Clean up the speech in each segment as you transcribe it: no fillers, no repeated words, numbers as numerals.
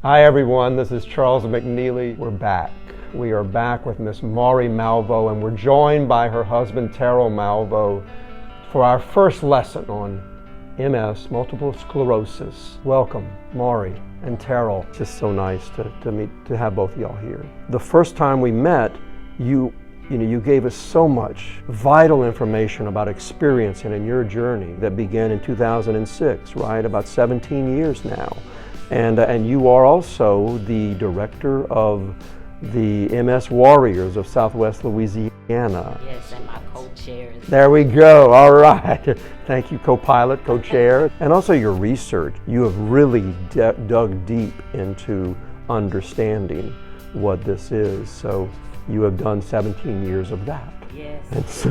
Hi everyone, this is Charles McNeely. We're back. We are back with Miss Marianna Malveaux, and we're joined by her husband Terrell Malveaux for our first lesson on MS, multiple sclerosis. Welcome, Mari and Terrell. It's just so nice to have both of y'all here. The first time we met, you gave us so much vital information about experiencing in your journey that began in 2006, right? About 17 years now. And you are also the director of the MS Warriors of Southwest Louisiana. Yes, and my co-chair. There we go, all right. Thank you, co-pilot, co-chair. And also your research. You have really dug deep into understanding what this is. So you have done 17 years of that. Yes.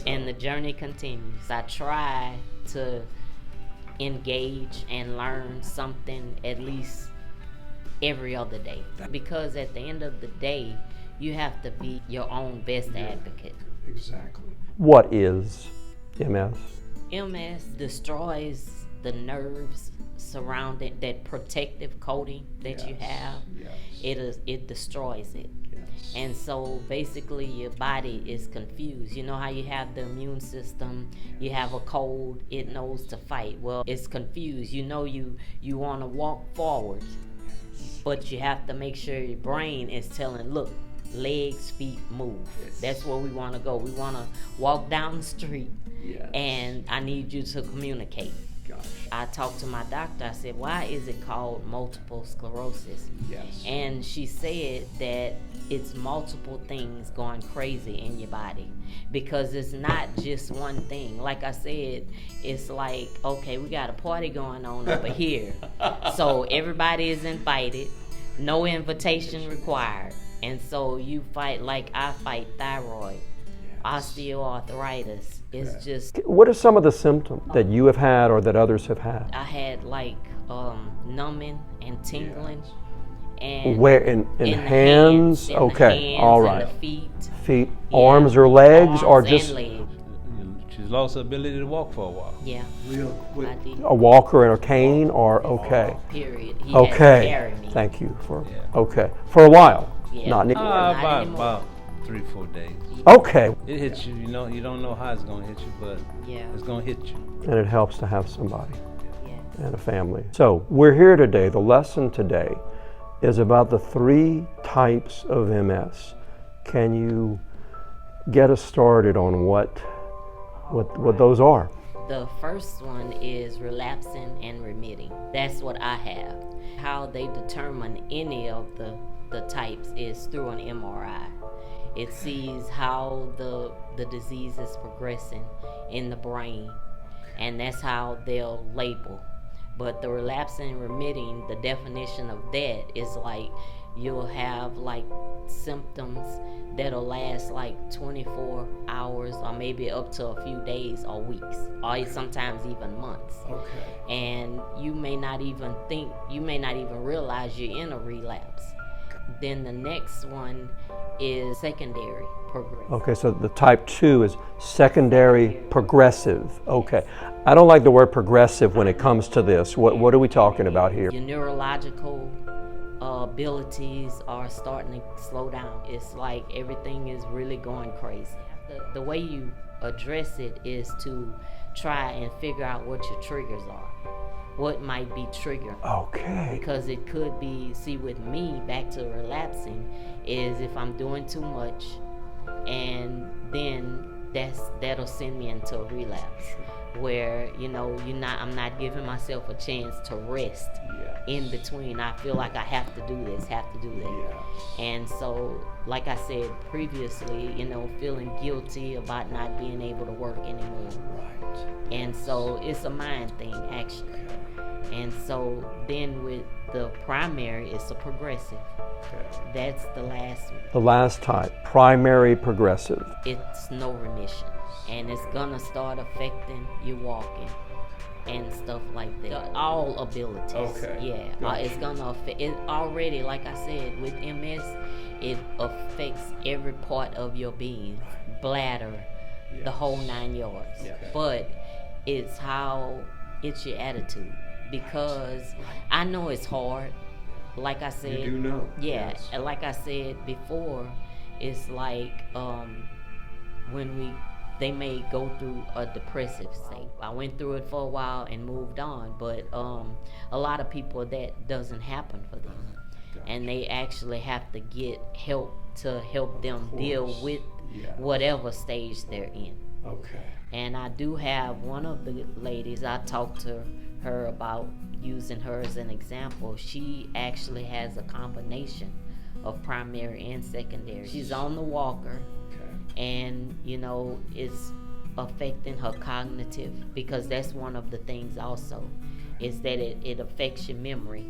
And the journey continues. I try to engage and learn something at least every other day, because at the end of the day you have to be your own best advocate. Exactly. What is MS? MS destroys the nerves surrounding that protective coating that you have. Yes. It destroys it. Yes. And so basically your body is confused. You know how you have the immune system, you have a cold, it knows to fight. Well, it's confused. You know you want to walk forward, but you have to make sure your brain is telling, look, legs, feet, move. Yes. That's where we want to go. We want to walk down the street. Yes. And I need you to communicate. Gosh. I talked to my doctor. I said, why is it called multiple sclerosis? Yes. And she said that it's multiple things going crazy in your body, because it's not just one thing. Like I said, it's like, okay, we got a party going on over here. So everybody is invited, no invitation required. And so you fight, like I fight thyroid, osteoarthritis. It's just... What are some of the symptoms that you have had or that others have had? I had like numbing and tingling. And where in hands? Okay, the hands, all right. And the feet. Feet, arms or legs, arms or just legs. She's lost her ability to walk for a while. Yeah, real quick. I did. A walker and a cane, or okay. Period. He okay. had to carry me. Thank you for okay for a while. Yeah. Not about 3-4 days. Okay. It hits you. You don't know how it's gonna hit you, but it's gonna hit you. And it helps to have somebody and a family. So we're here today. The lesson today is about the 3 types of MS. Can you get us started on what those are? The first one is relapsing and remitting. That's what I have. How they determine any of the types is through an MRI. It sees how the disease is progressing in the brain, and that's how they'll label. But the relapsing and remitting, the definition of that is like you'll have like symptoms that'll last like 24 hours or maybe up to a few days or weeks, or sometimes even months. Okay. And you may not even realize you're in a relapse. Then the next one is secondary progressive. Okay, so the type 2 is secondary progressive. Okay. I don't like the word progressive when it comes to this. What are we talking about here? Your neurological abilities are starting to slow down. It's like everything is really going crazy. The way you address it is to try and figure out what your triggers are. What might be triggering. Okay. Because it could be, see with me, back to relapsing, is if I'm doing too much, and then that'll send me into a relapse. Where I'm not giving myself a chance to rest in between. I feel like I have to do this, and so like I said previously, feeling guilty about not being able to work anymore. Right. And so it's a mind thing actually. And so then with the primary, it's a progressive. Okay. That's the last one. The last type, primary progressive. It's no remission. And it's gonna start affecting your walking and stuff like that. All abilities. Okay. Yeah. Gotcha. It's gonna affect it already. Like I said, with MS, it affects every part of your being, bladder, the whole 9 yards. Yeah. But it's your attitude. because I know it's hard. Like I said, you do know. Yeah, Yes. and like I said before, it's like when they may go through a depressive state. I went through it for a while and moved on, but a lot of people that doesn't happen for them, and they actually have to get help to help them deal with whatever stage they're in. Okay. And I do have one of the ladies, I talked to her about using her as an example. She actually has a combination of primary and secondary. She's on the walker, and it's affecting her cognitive, because that's one of the things also, is that it affects your memory,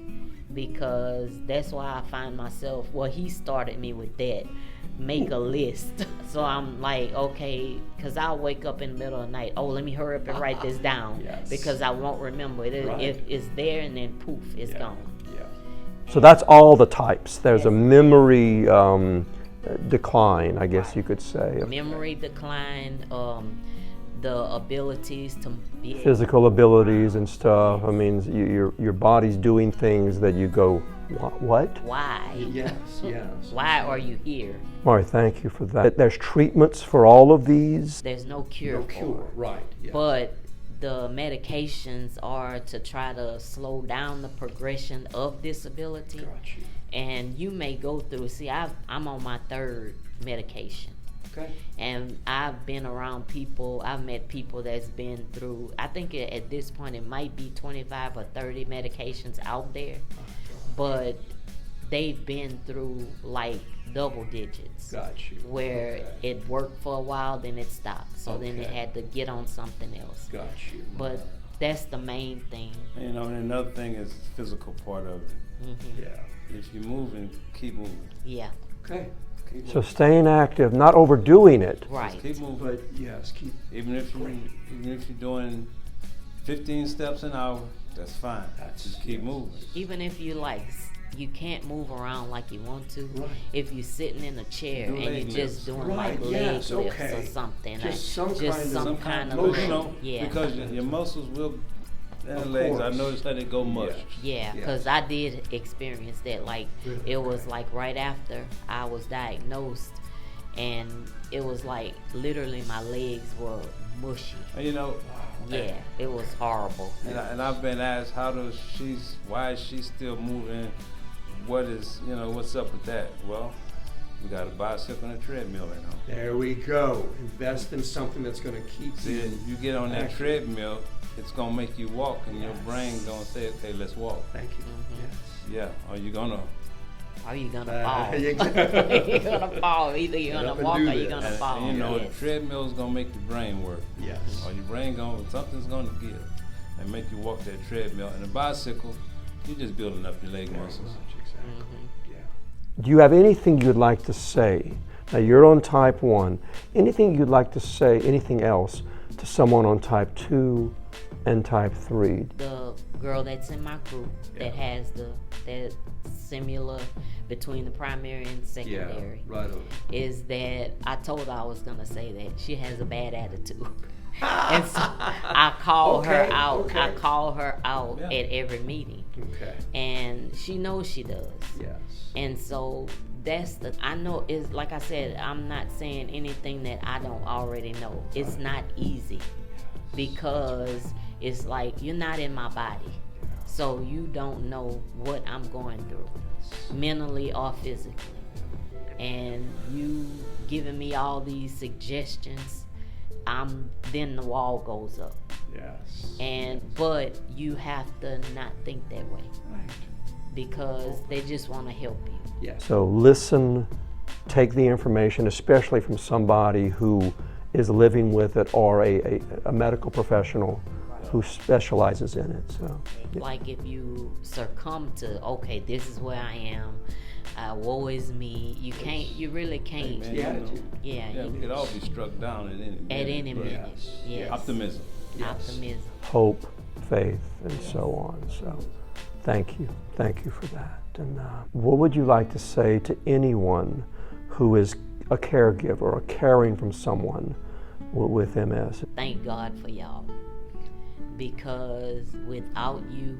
because that's why I find myself, well, he started me with that, make a list. So I'm like, okay, because I'll wake up in the middle of the night, let me hurry up and write this down, because I won't remember it. If it's there, and then poof, it's gone. So that's all the types. There's a memory decline, I guess you could say. Memory decline, the abilities to be Physical abilities and stuff. I mean, your body's doing things that you go, what? Why? Yes. Why are you here? Mari, thank you for that. There's treatments for all of these? There's no cure for it. Right. Yes. But the medications are to try to slow down the progression of disability. Got you. And you may go through, I'm on my 3rd medication. Okay. And I've been around people, I've met people that's been through, I think at this point it might be 25 or 30 medications out there, but they've been through like double digits. Got you. Where it worked for a while, then it stopped. So then it had to get on something else. Got you. But that's the main thing. And another thing is the physical part of it. Mm-hmm. Yeah. If you're moving, keep moving. Yeah. Okay. Keep So moving. staying active, not overdoing it. Right. Just keep moving. But yes, keep. Even if you're doing 15 steps an hour, that's fine. Just keep moving. Even if you can't move around like you want to. Right. If you're sitting in a chair Do and leg you're lifts. just doing Right, like yes, leg lifts okay. or something. Just like, some kind of lift. motion. Yeah. Because your muscles will, and the Of legs, I course. noticed how they go mush. Yeah, because I did experience that. Like, Really? it was like right after I was diagnosed, and it was like literally my legs were mushy. And Yeah, it was horrible. and I've been asked why is she still moving? What's up with that? Well, we got a bicycle and a treadmill at home. There we go. Invest in something that's going to keep See, you get on that treadmill, it's gonna make you walk, and your brain gonna say, "Okay, let's walk." Thank you. Mhm. Yes. Yeah. Are you gonna fall? Exactly. You're gonna fall. Either you're Get gonna up and walk do or you're this. gonna And fall. the Yes. treadmill's gonna make your brain work. Yes. Or your brain something's gonna give and make you walk that treadmill. And a bicycle, you're just building up your leg muscles. Yeah. Do you have anything you'd like to say? Now you're on type 1. Anything you'd like to say, anything else, to someone on type 2 and type 3? The girl that's in my group that has that similar between the primary and secondary right on. is that I told her I was gonna say that she has a bad attitude. And so I call her out. Okay. I call her out Yeah. at every meeting. Okay. And she knows she does. Yes. And so I know is like I said, I'm not saying anything that I don't already know. It's not easy because it's like you're not in my body. So you don't know what I'm going through, mentally or physically. And you giving me all these suggestions, then the wall goes up. Yes. But you have to not think that way Right. because they just want to help you. Yes. So listen, take the information, especially from somebody who is living with it or a medical professional who specializes in it. So, yeah. Like if you succumb to, okay, this is where I am, woe is me, you really can't. Hey, Yeah. man, Yeah, we could all be struck down at any minute. at any but minute. Yes. Optimism. Optimism. Hope, faith, and so on. So thank you for that. And what would you like to say to anyone who is a caregiver or caring from someone with MS? Thank God for y'all. because without you,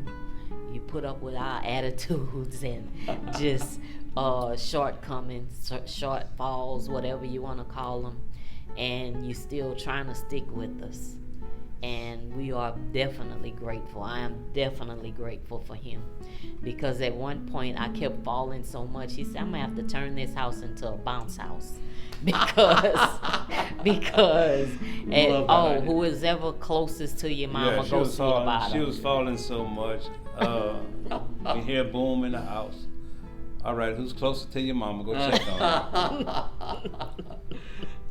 you put up with our attitudes and just shortcomings, shortfalls, whatever you want to call them, and you're still trying to stick with us. And we are definitely grateful. I am definitely grateful for him, because at one point I kept falling so much. He said, I'm gonna have to turn this house into a bounce house because who is ever closest to your mama, go see about She her. was falling so much. We hear boom in the house. All right, who's closer to your mama? Go check on her.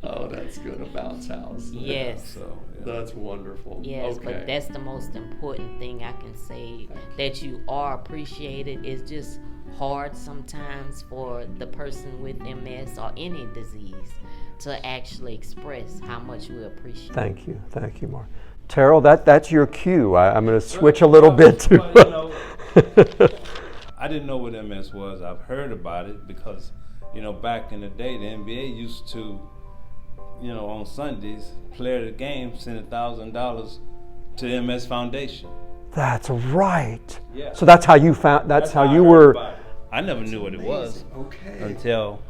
Oh, that's good, a bounce house. Yes. So, yeah. That's wonderful. Yes, okay. but that's the most important thing I can say, that you are appreciated. It's just hard sometimes for the person with MS or any disease to actually express how much we appreciate. Thank you, Mark. Terrell, that's your cue. I'm going to switch a little bit to. Well, I didn't know what MS was. I've heard about it because, back in the day, the NBA used to, on Sundays, player of the game send $1,000 to the MS Foundation. That's right. Yeah. So that's how you found. That's how I you heard were. about it. I never knew what it was Okay. until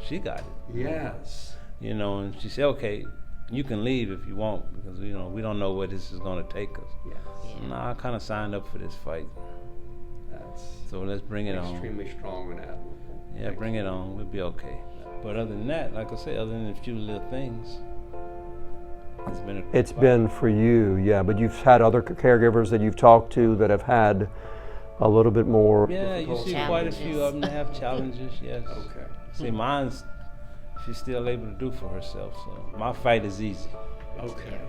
she got it. Yes. And she said, okay, you can leave if you want, because we don't know where this is going to take us. Yes. No, I kind of signed up for this fight, That's so let's bring it on. extremely strong and admirable. Yeah, bring it on. We'll be okay. But other than that, like I said, other than a few little things, it's been It's been for you, yeah. But you've had other caregivers that you've talked to that have had a little bit more. Yeah, you see quite a few of them that have challenges. Yes. Okay. See, mine's she's still able to do for herself. So my fight is easy. Okay.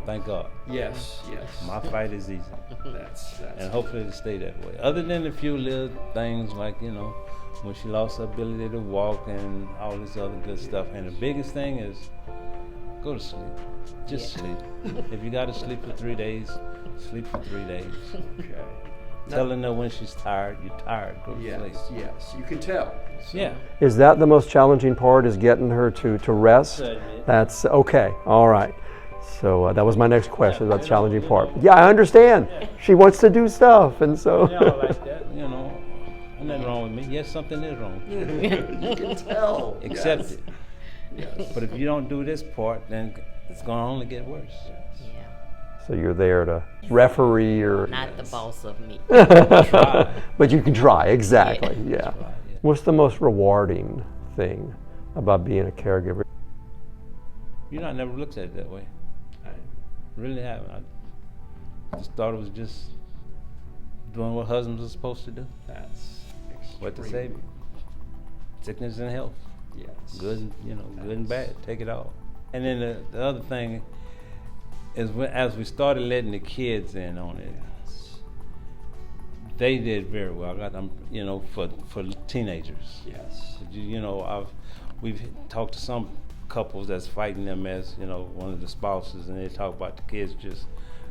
Thank God. Yes. My fight is easy, That's and hopefully it'll stay that way. Other than a few little things like when she lost her ability to walk and all this other good stuff. And the biggest thing is go to sleep. Just sleep. If you got to sleep for 3 days, sleep for 3 days. okay. Telling her when she's tired, you're tired, go to sleep. Yes. You can tell. So, Yeah. Is that the most challenging part? Is getting her to rest? Certainly. That's okay. All right. So that was my next question. That's the challenging part. Yeah, I understand. She wants to do stuff, and so. Like that, nothing wrong with me. Yes, something is wrong with you. You can tell. Accept Yes. it. Yes. But if you don't do this part, then it's going to only get worse. Yeah, So you're there to referee or. not the boss of me. But you can try. Exactly. Yeah. Right, yeah. What's the most rewarding thing about being a caregiver? I never looked at it that way. Really haven't. I just thought it was just doing what husbands are supposed to do. That's What to say? extremely- Sickness and health. Yes. Good, good and bad. Take it all. And then the other thing is as we started letting the kids in on it, Yes. they did very well. I got them, for teenagers. Yes. We've talked to some couples that's fighting them as one of the spouses, and they talk about the kids just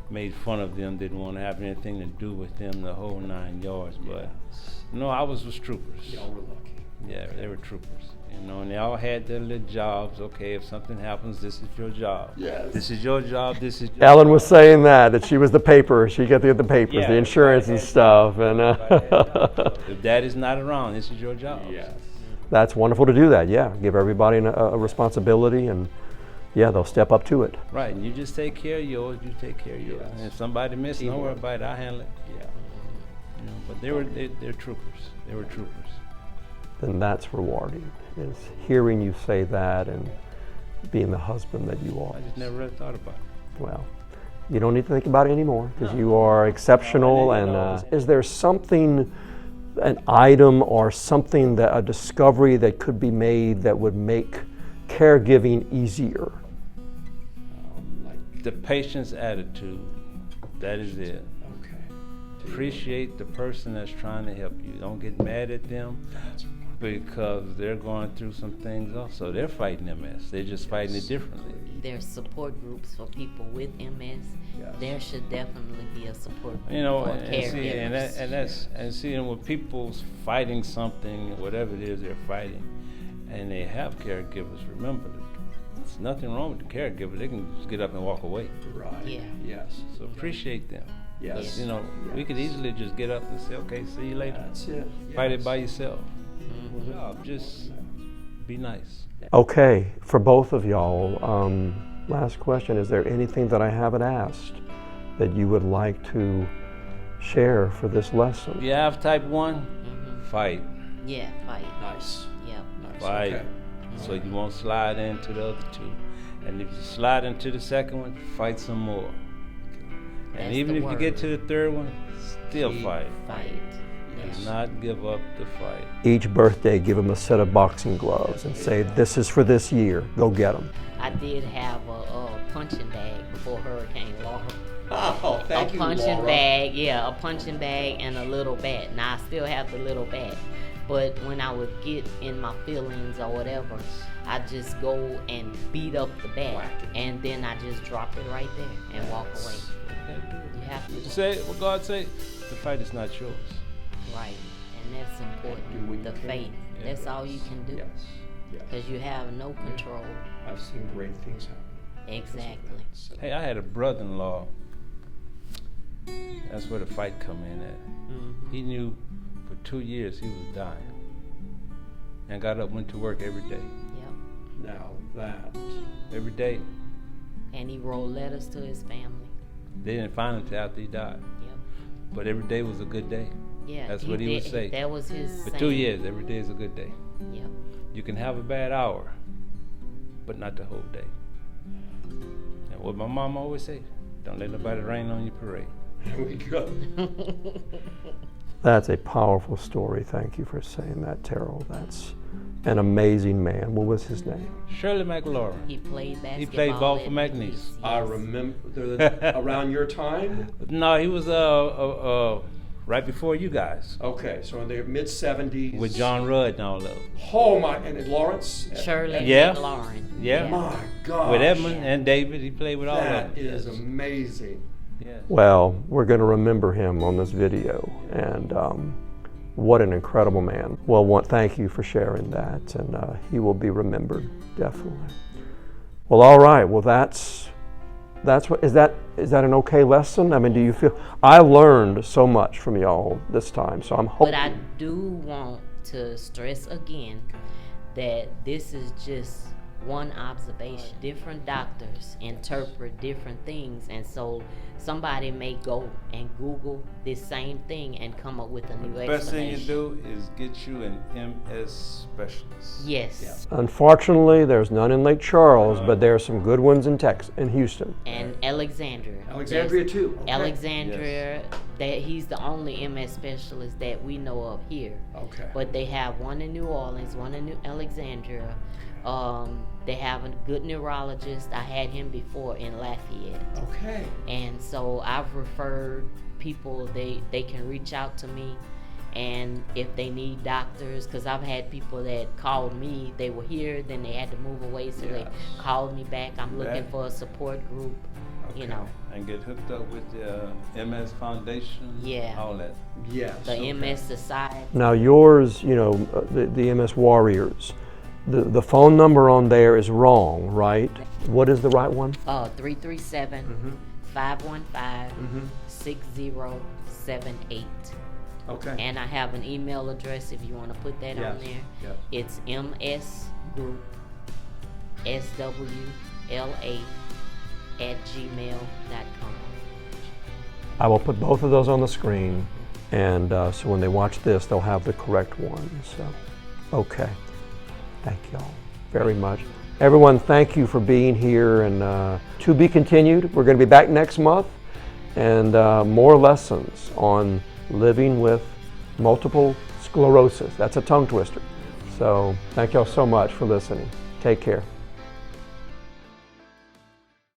made fun of them, didn't want to have anything to do with them, the whole 9 yards. But Yes. no, I was with troopers. Y'all were lucky. Yeah, they were troopers. And they all had their little jobs. Okay, if something happens, this is your job. Yes. This is your job. This is your Ellen was saying that she was the paper. She got the papers, Yeah, the insurance and stuff, and If daddy's not around, this is your job. Yes. that's wonderful to do that. Yeah, give everybody a responsibility, and yeah, they'll step up to it. Right, and you just take care of yours. You take care of yours. Yes. And if somebody misses, don't worry about it. I handle it. Yeah. But they're troopers. They were troopers. Then that's rewarding, is hearing you say that and being the husband that you are. I just never really thought about it. Well, you don't need to think about it anymore because you are exceptional. No, And is there something, an item or something, that a discovery that could be made that would make caregiving easier? Like, The patient's attitude, that is it. okay. Appreciate the person that's trying to help you. Don't get mad at them because they're going through some things also. They're fighting MS. They're just fighting it differently. There's support groups for people with MS. Yes. There should definitely be a support group for And caregivers. see, when people's fighting something, whatever it is they're fighting, and they have caregivers, remember, There's nothing wrong with the caregiver. They can just get up and walk away. Right. Yeah. Yes. So appreciate them. Yes. You know, we could easily just get up and say, okay, see you later. That's it. Fight it Yes. by yourself. No, just be nice. Okay, for both of y'all, last question, is there anything that I haven't asked that you would like to share for this lesson? If you have type 1, fight. Yeah, fight. Nice. Yep. Nice. Fight. Okay. So you won't slide into the other two. And if you slide into the second one, fight some more. And That's even the if you get word. to the third one, still Keep fight. Fight. Yes. Do not give up the fight. Each birthday, give them a set of boxing gloves and say, this is for this year, go get them. I did have a punching bag before Hurricane Laura. Oh, thank a you, punching Laura. bag, yeah, a punching bag and a little bat. Now I still have the little bat, but when I would get in my feelings or whatever, I just go and beat up the bat, Whack it. and then I just drop it right there and walk away. You have to Say what God say. The fight is not yours. right, and that's Do what important. you The can. faith, Yeah. that's all you can do, Yes. Yes. because you have no control. I've seen great things happen. Exactly. So, Hey, I had a brother-in-law. That's where the fight come in at. Mhm. He knew for 2 years he was dying, and got up, went to work every day. Yep. now that. Every day. And he wrote letters to his family. They didn't find him till after he died. Yep. But every day was a good day. Yeah. That's what he would say. That was his. For saying. 2 years, every day is a good day. Yep. You can have a bad hour, but not the whole day. And what my mom always say, don't let nobody rain on your parade. There we go. That's a powerful story. Thank you for saying that, Terrell. That's an amazing man. What was his name? Shirley McLaurin. He played basketball. He played ball for at McNeese. Yes. I remember around your time. No, he was right before you guys Okay, so in the mid '70s. with John Rudd and all of them. Oh my! And Lawrence. Shirley Yeah. McLaurin. Yeah. My God. With Edmund and David, he played with all of That them. is Yes. amazing. Yes. Well, we're going to remember him on this video, and what an incredible man. Well, thank you for sharing that, and he will be remembered, definitely. Well, all right. Well, that's what is that an okay lesson? I mean, do you feel I learned so much from y'all this time, so I'm hoping. But I do want to stress again that this is just one observation. Different doctors interpret different things, and so somebody may go and Google this same thing and come up with a new Best thing you explanation. do is get you an MS specialist. Yes. Unfortunately, there's none in Lake Charles, but there are some good ones in Houston. And Alexandria. Alexandria There's too. Okay. Alexandria, that he's the only MS specialist that we know of here. Okay. But they have one in New Orleans, one in Alexandria. They have a good neurologist. I had him before in Lafayette. Okay. And so I've referred people, they can reach out to me, and if they need doctors, because I've had people that called me, they were here, then they had to move away, so they Yes. called me back. I'm looking Right. for a support group, you know, And get hooked up with the MS Foundation. Yeah. All that. Yes. the okay. MS Society. Now yours, the MS Warriors, the phone number on there is wrong, right? What is the right one? 337-515-6078. Okay. And I have an email address if you want to put that on Yes, there. yes. It's msgroup.swla@gmail.com. I will put both of those on the screen, and so when they watch this, they'll have the correct one. So, okay. Thank y'all very much. Everyone, thank you for being here, and to be continued. We're going to be back next month, and more lessons on living with multiple sclerosis. That's a tongue twister. So, thank y'all so much for listening. Take care.